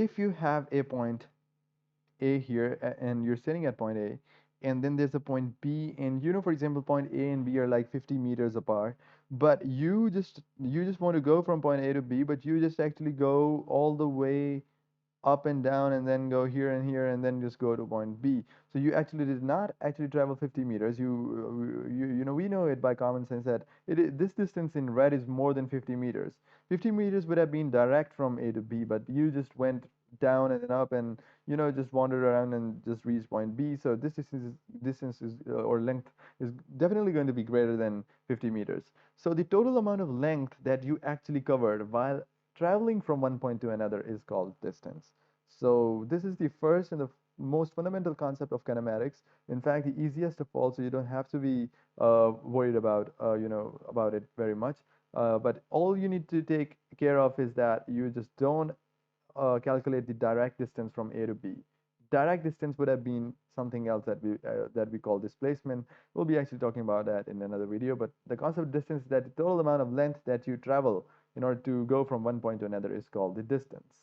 if you have a point A here and you're sitting at point A, and then there's a point B, and for example, point A and B are like 50 meters apart, but you just want to go from point A to B, but you just actually go all the way up and down and then go here and then just go to point B. So you actually did not actually travel 50 meters. We know it by common sense that this distance in red is more than 50 meters. 50 meters would have been direct from A to B, but you just went down and then up and just wandered around and just reached point B. So this distance is or length is definitely going to be greater than 50 meters. So the total amount of length that you actually covered while traveling from one point to another is called distance. So this is the first and the most fundamental concept of kinematics. In fact, the easiest of all, so you don't have to be worried about about it very much. But all you need to take care of is that you just don't calculate the direct distance from A to B. Direct distance would have been something else that we call displacement. We'll be actually talking about that in another video. But the concept of distance is that the total amount of length that you travel in order to go from one point to another is called the distance.